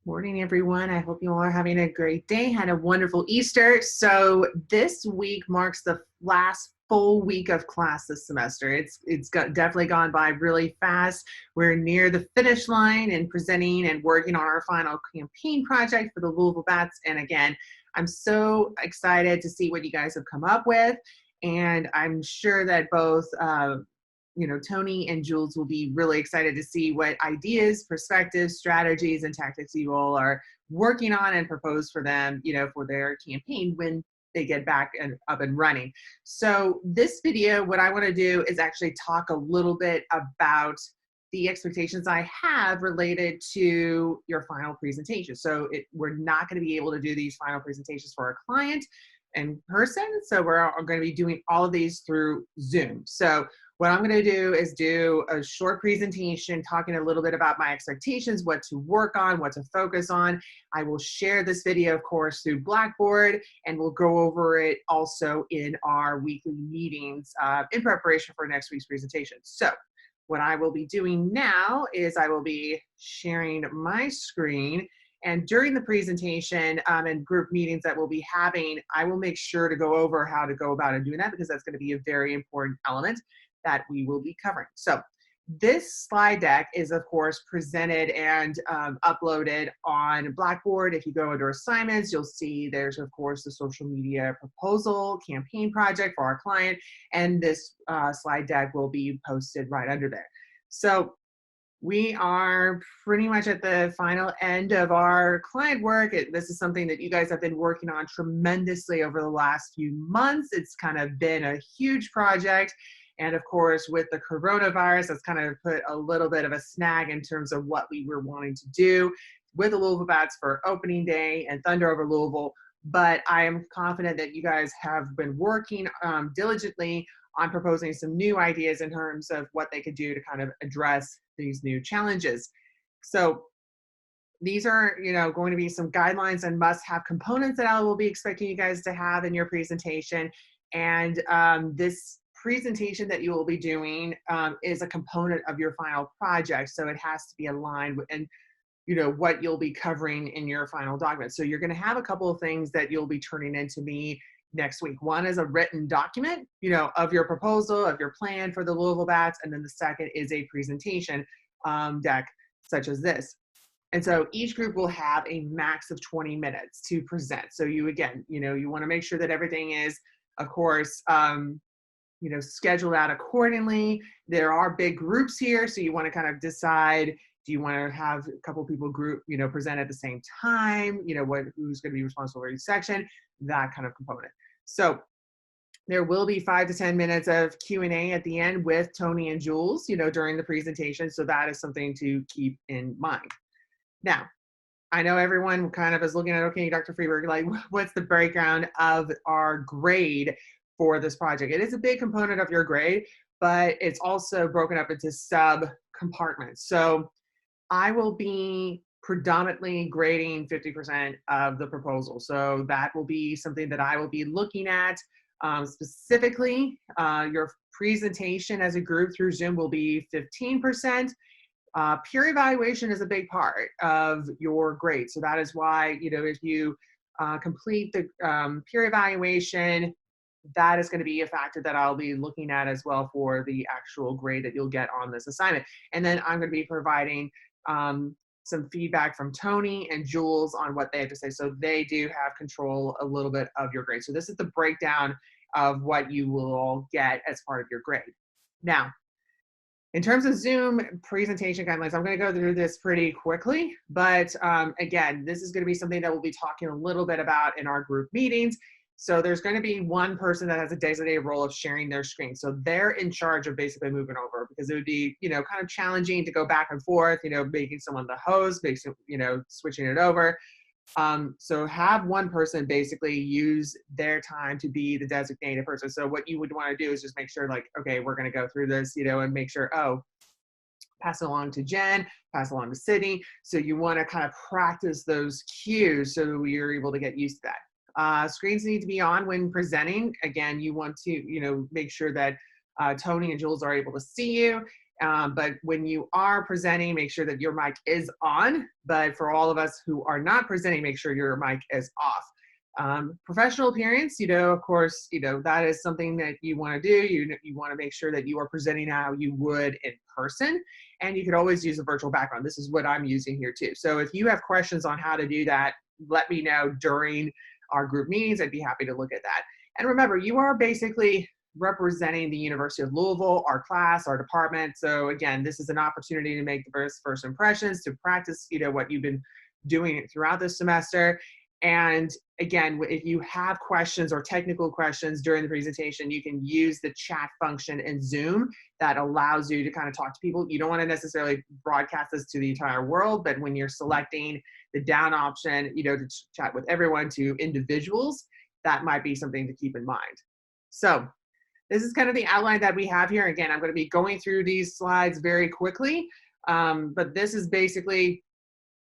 Morning, everyone. I hope you all are having a great day. Had a wonderful Easter. So this week marks the last full week of class this semester. Definitely gone by really fast. We're near the finish line and presenting and working on our final campaign project for the Louisville Bats. And again, I'm so excited to see what you guys have come up with. And I'm sure that both Tony and Jules will be really excited to see what ideas, perspectives, strategies, and tactics you all are working on and propose for them, for their campaign when they get back and up and running. So this video, what I want to do is actually talk a little bit about the expectations I have related to your final presentation. So we're not going to be able to do these final presentations for our client in person. So we're going to be doing all of these through Zoom. So what I'm going to do is do a short presentation talking a little bit about my expectations, what to work on, what to focus on. I will share this video, of course, through Blackboard, and we'll go over it also in our weekly meetings in preparation for next week's presentation. So what I will be doing now is I will be sharing my screen. And during the presentation and group meetings that we'll be having, I will make sure to go over how to go about and doing that, because that's going to be a very important element that we will be covering. So this slide deck is, of course, presented and uploaded on Blackboard. If you go under assignments, you'll see there's, of course, the social media proposal campaign project for our client, and this slide deck will be posted right under there. So we are pretty much at the final end of our client work. This is something that you guys have been working on tremendously over the last few months. It's kind of been a huge project. And of course, with the coronavirus, that's kind of put a little bit of a snag in terms of what we were wanting to do with the Louisville Bats for opening day and Thunder over Louisville. But I am confident that you guys have been working diligently on proposing some new ideas in terms of what they could do to kind of address these new challenges. So these are, going to be some guidelines and must-have components that I will be expecting you guys to have in your presentation. And this presentation that you will be doing is a component of your final project. So it has to be aligned with, and what you'll be covering in your final document. So you're going to have a couple of things that you'll be turning into me next week. One is a written document, of your proposal, of your plan for the Louisville Bats. And then the second is a presentation deck such as this. And so each group will have a max of 20 minutes to present. So you want to make sure that everything is, of course, scheduled out accordingly. There are big groups here, so you want to kind of decide, do you want to have a couple people present at the same time? Who's going to be responsible for each section, that kind of component. So there will be 5 to 10 minutes of Q&A at the end with Tony and Jules, during the presentation. So that is something to keep in mind. Now, I know everyone kind of is looking at, okay, Dr. Freeberg, like, what's the breakdown of our grade for this project? It is a big component of your grade, but it's also broken up into sub compartments. So I will be predominantly grading 50% of the proposal. So that will be something that I will be looking at specifically. Your presentation as a group through Zoom will be 15%. Peer evaluation is a big part of your grade. So that is why, if you complete the peer evaluation, that is going to be a factor that I'll be looking at as well for the actual grade that you'll get on this assignment. And then I'm going to be providing some feedback from Tony and Jules on what they have to say. So they do have control a little bit of your grade. So this is the breakdown of what you will all get as part of your grade. Now, in terms of Zoom presentation guidelines, I'm going to go through this pretty quickly, but again, this is going to be something that we'll be talking a little bit about in our group meetings. So there's going to be one person that has a designated role of sharing their screen. So they're in charge of basically moving over, because it would be, kind of challenging to go back and forth, making someone the host, switching it over. So have one person basically use their time to be the designated person. So what you would want to do is just make sure, like, okay, we're going to go through this, and make sure, pass it along to Jen, pass it along to Sydney. So you want to kind of practice those cues so you're able to get used to that. Screens need to be on when presenting. Again, you want to, make sure that Tony and Jules are able to see you. But when you are presenting, make sure that your mic is on. But for all of us who are not presenting, make sure your mic is off. Professional appearance, of course, that is something that you want to do. You want to make sure that you are presenting how you would in person, and you could always use a virtual background. This is what I'm using here too. So if you have questions on how to do that, let me know during our group meetings. I'd be happy to look at that. And remember, you are basically representing the University of Louisville, our class, our department. So again, this is an opportunity to make the first impressions, to practice, what you've been doing throughout this semester. And again, if you have questions or technical questions during the presentation, you can use the chat function in Zoom that allows you to kind of talk to people. You don't want to necessarily broadcast this to the entire world, but when you're selecting the down option, to chat with everyone to individuals, that might be something to keep in mind. So this is kind of the outline that we have here. Again, I'm going to be going through these slides very quickly, but this is basically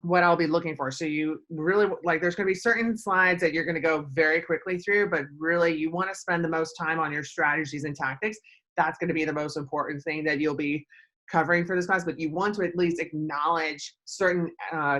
what I'll be looking for. So you really, there's going to be certain slides that you're going to go very quickly through, but really you want to spend the most time on your strategies and tactics. That's going to be the most important thing that you'll be covering for this class, but you want to at least acknowledge certain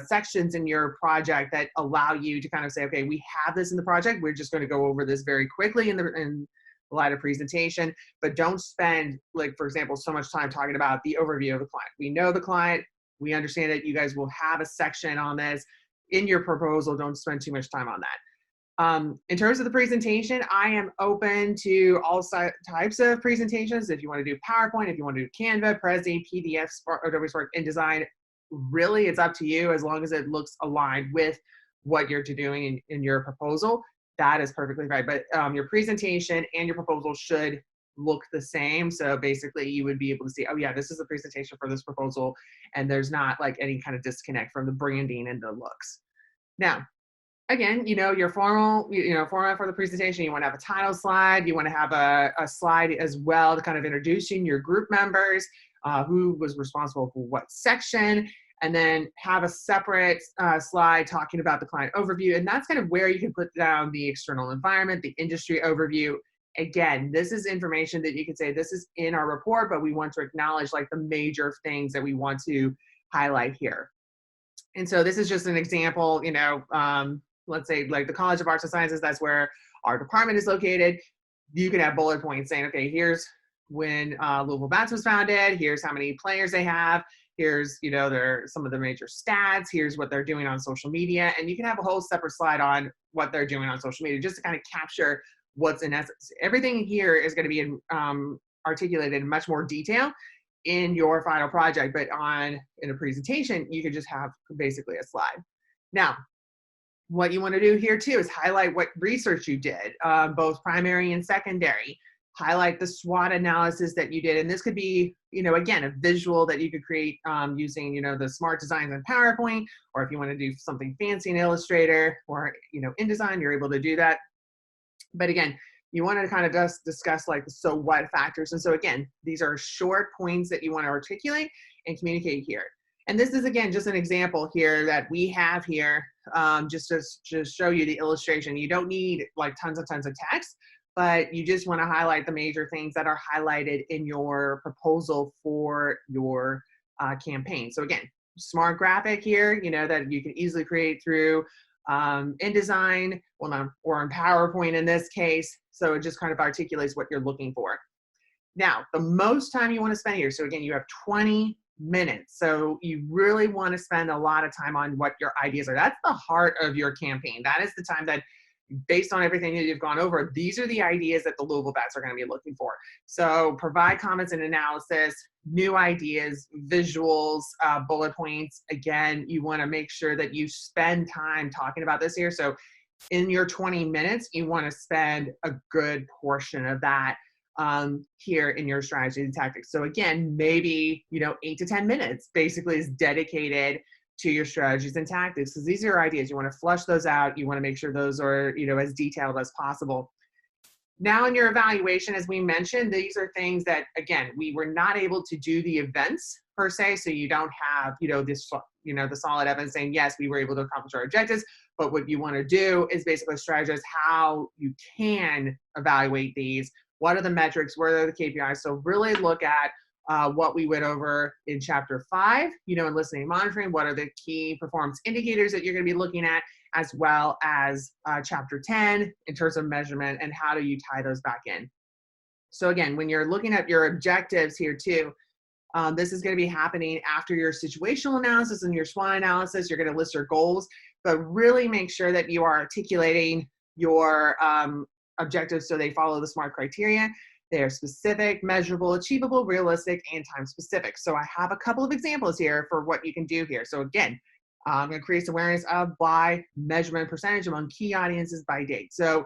sections in your project that allow you to kind of say, okay, we have this in the project. We're just going to go over this very quickly in the light of presentation, but don't spend, for example, so much time talking about the overview of the client. We know the client. We understand that you guys will have a section on this in your proposal. Don't spend too much time on that. In terms of the presentation, I am open to all types of presentations. If you want to do PowerPoint, if you want to do Canva, Prezi, PDF, Adobe Spark, InDesign, really it's up to you as long as it looks aligned with what you're doing in your proposal. That is perfectly fine. But your presentation and your proposal should look the same. So basically you would be able to see, oh yeah, this is a presentation for this proposal, and there's not any kind of disconnect from the branding and the looks. Now, again, your formal, format for the presentation, you want to have a title slide, you want to have a slide as well to kind of introducing your group members, who was responsible for what section, and then have a separate slide talking about the client overview. And that's kind of where you can put down the external environment, the industry overview. Again, this is information that you can say this is in our report, but we want to acknowledge the major things that we want to highlight here. And so this is just an example, let's say the College of Arts and Sciences, that's where our department is located. You can have bullet points saying, okay, here's when Louisville Bats was founded, here's how many players they have, here's, some of the major stats, here's what they're doing on social media. And you can have a whole separate slide on what they're doing on social media, just to kind of capture what's in essence. Everything here is going to be articulated in much more detail in your final project, but in a presentation, you could just have basically a slide. Now, what you want to do here too is highlight what research you did, both primary and secondary. Highlight the SWOT analysis that you did, and this could be, again, a visual that you could create using, the smart designs in PowerPoint, or if you want to do something fancy in Illustrator or InDesign, you're able to do that. But again, you want to kind of just discuss the so what factors. And so again, these are short points that you want to articulate and communicate here. And this is, again, just an example here that we have here, just to show you the illustration. You don't need tons of text, but you just want to highlight the major things that are highlighted in your proposal for your campaign. So again, smart graphic here, that you can easily create through InDesign, or in PowerPoint in this case. So it just kind of articulates what you're looking for. Now, the most time you want to spend here, so again, you have 20 minutes. So you really want to spend a lot of time on what your ideas are. That's the heart of your campaign. That is the time that, based on everything that you've gone over, these are the ideas that the Louisville Bats are going to be looking for. So provide comments and analysis, new ideas, visuals, bullet points. Again, you want to make sure that you spend time talking about this here. So in your 20 minutes, you want to spend a good portion of that here in your strategy and tactics. So again, maybe, 8 to 10 minutes basically is dedicated to your strategies and tactics, because these are your ideas. You want to flush those out. You want to make sure those are, as detailed as possible. Now in your evaluation, as we mentioned, these are things that, again, we were not able to do the events per se, so you don't have, this, the solid evidence saying, yes, we were able to accomplish our objectives, but what you want to do is basically strategize how you can evaluate these. What are the metrics? What are the KPIs? So really look at what we went over in chapter 5, in listening and monitoring. What are the key performance indicators that you're going to be looking at, as well as chapter 10 in terms of measurement and how do you tie those back in. So again, when you're looking at your objectives here too, this is going to be happening after your situational analysis and your SWOT analysis. You're going to list your goals, but really make sure that you are articulating your objectives so they follow the SMART criteria. They are specific, measurable, achievable, realistic, and time specific. So I have a couple of examples here for what you can do here. So again, I'm going to create awareness of by measurement percentage among key audiences by date. So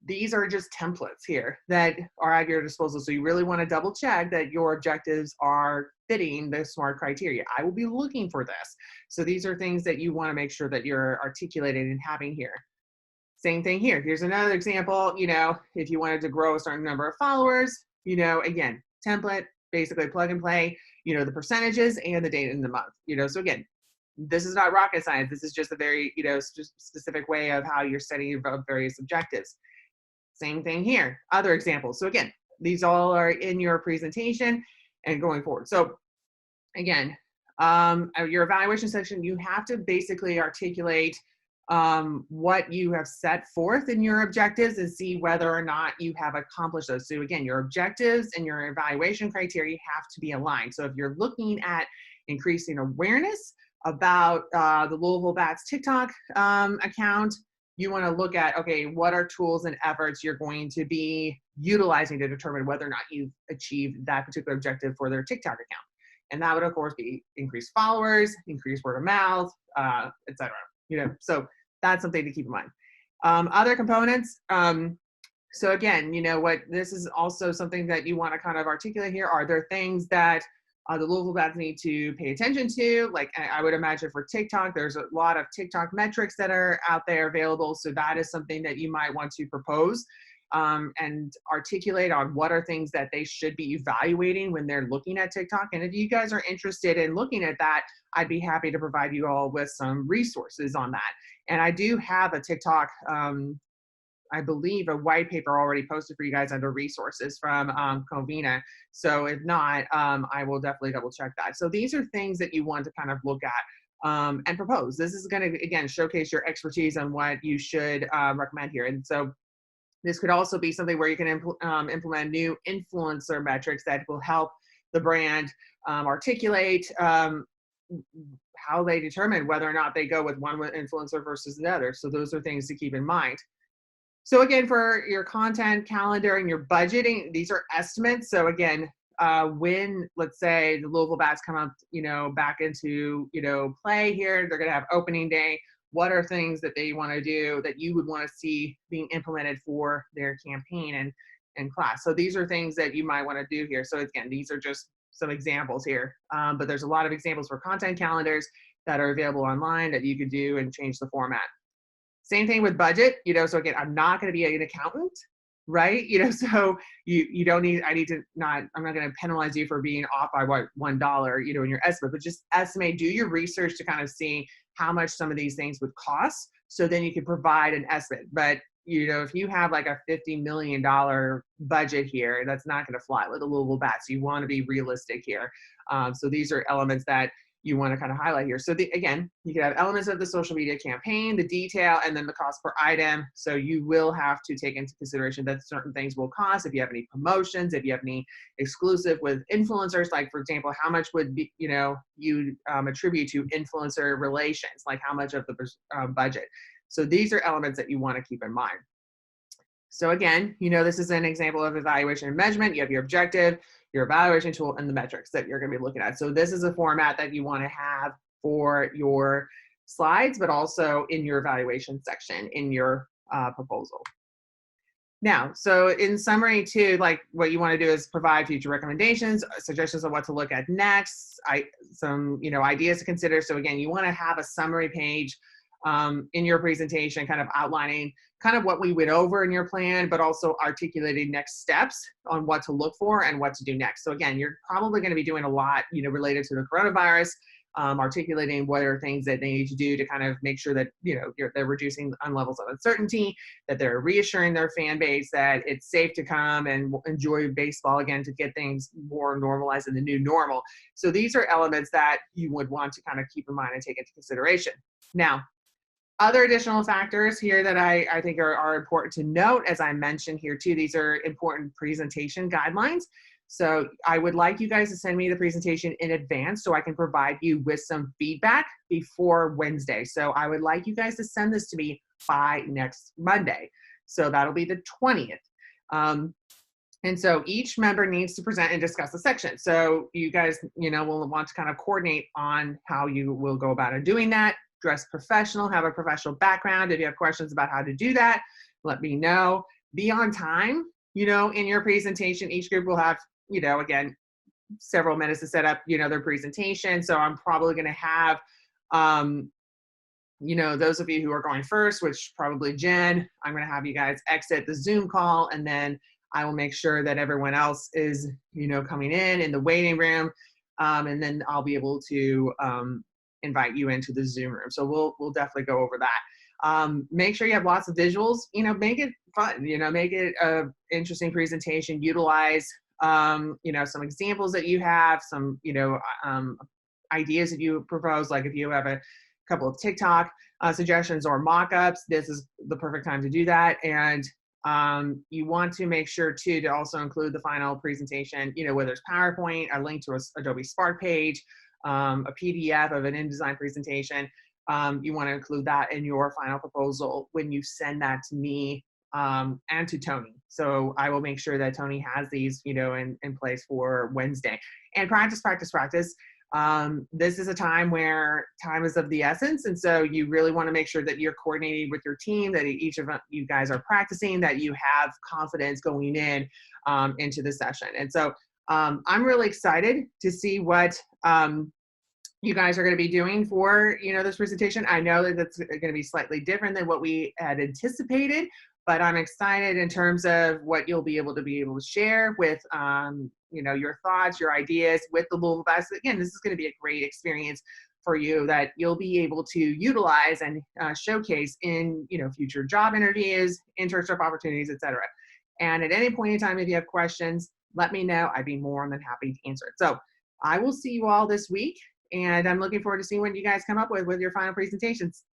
these are just templates here that are at your disposal. So you really want to double check that your objectives are fitting the SMART criteria. I will be looking for this. So these are things that you want to make sure that you're articulating and having here. Same thing here. Here's another example. If you wanted to grow a certain number of followers, again, template, basically plug and play, the percentages and the date in the month, so again, this is not rocket science. This is just a very, specific way of how you're setting your various objectives. Same thing here, other examples. So again, these all are in your presentation and going forward. So again, your evaluation section, you have to basically articulate what you have set forth in your objectives and see whether or not you have accomplished those. So again, your objectives and your evaluation criteria have to be aligned. So if you're looking at increasing awareness about the Louisville Bats TikTok account, you want to look at, okay, what are tools and efforts you're going to be utilizing to determine whether or not you've achieved that particular objective for their TikTok account. And that would, of course, be increased followers, increased word of mouth, etc. So that's something to keep in mind. Other components. So again, this is also something that you want to kind of articulate here. Are there things that the Louisville Bats need to pay attention to? Like I would imagine for TikTok, there's a lot of TikTok metrics that are out there available. So that is something that you might want to propose and articulate on what are things that they should be evaluating when they're looking at TikTok. And if you guys are interested in looking at that, I'd be happy to provide you all with some resources on that. And I do have a TikTok, I believe a white paper already posted for you guys under resources from Covina. So if not, I will definitely double check that. So these are things that you want to kind of look at and propose. This is going to, again, showcase your expertise on what you should recommend here. And so this could also be something where you can implement new influencer metrics that will help the brand articulate how they determine whether or not they go with one influencer versus the other. So those are things to keep in mind. So again, for your content calendar and your budgeting, these are estimates. So again, when, let's say, the Louisville Bats come up, back into, play here, they're going to have opening day. What are things that they want to do that you would want to see being implemented for their campaign and class? So these are things that you might want to do here. So again, these are just some examples here, but there's a lot of examples for content calendars that are available online that you could do and change the format. Same thing with budget, so again, I'm not going to be an accountant, right? So you don't need, I'm not going to penalize you for being off by $1, in your estimate, but just estimate, do your research to kind of see how much some of these things would cost. So then you can provide an estimate. But, if you have like a $50 million budget here, that's not going to fly with the Louisville Bats. You want to be realistic here. So these are elements that you want to kind of highlight here. So again, you can have elements of the social media campaign, the detail, and then the cost per item. So you will have to take into consideration that certain things will cost. If you have any promotions, if you have any exclusive with influencers, like for example, how much would be, you attribute to influencer relations, like how much of the budget. So these are elements that you want to keep in mind. So again, this is an example of evaluation and measurement. You have your objective, your evaluation tool, and the metrics that you're going to be looking at. So this is a format that you want to have for your slides, but also in your evaluation section in your proposal. Now, so in summary too, like what you want to do is provide future recommendations, suggestions on what to look at next, some ideas to consider. So again, you want to have a summary page in your presentation, kind of outlining kind of what we went over in your plan, but also articulating next steps on what to look for and what to do next. So again, you're probably going to be doing a lot, related to the coronavirus. articulating what are things that they need to do to kind of make sure that, they're reducing levels of uncertainty, that they're reassuring their fan base that it's safe to come and enjoy baseball again, to get things more normalized in the new normal. So these are elements that you would want to kind of keep in mind and take into consideration. Now, other additional factors here that I think are important to note, as I mentioned here too, these are important presentation guidelines. So I would like you guys to send me the presentation in advance so I can provide you with some feedback before Wednesday. So I would like you guys to send this to me by next Monday. So that'll be the 20th. And so each member needs to present and discuss the section. So you guys, will want to kind of coordinate on how you will go about doing that. Dress professional, have a professional background. If you have questions about how to do that, let me know. Be on time, in your presentation. Each group will have, again, several minutes to set up, their presentation. So I'm probably going to have, those of you who are going first, which probably Jen, I'm going to have you guys exit the Zoom call, and then I will make sure that everyone else is, coming in the waiting room. And then I'll be able to, invite you into the Zoom room. So we'll definitely go over that. Make sure you have lots of visuals, make it fun, make it an interesting presentation, utilize, some examples that you have, some, ideas that you propose, like if you have a couple of TikTok suggestions or mock-ups, this is the perfect time to do that. And you want to make sure too to also include the final presentation, whether it's PowerPoint, a link to a Adobe Spark page, a PDF of an InDesign presentation. You want to include that in your final proposal when you send that to me and to Tony. So I will make sure that Tony has these, in place for Wednesday. And practice. This is a time where time is of the essence. And so you really want to make sure that you're coordinating with your team, that each of you guys are practicing, that you have confidence going in into the session. And so I'm really excited to see what you guys are going to be doing for, this presentation. I know that that's going to be slightly different than what we had anticipated, but I'm excited in terms of what you'll be able to share with, your thoughts, your ideas with the Louisville Bats. Again, this is going to be a great experience for you that you'll be able to utilize and showcase in, future job interviews, internship opportunities, etc. And at any point in time, if you have questions, let me know. I'd be more than happy to answer it. So I will see you all this week, and I'm looking forward to seeing what you guys come up with your final presentations.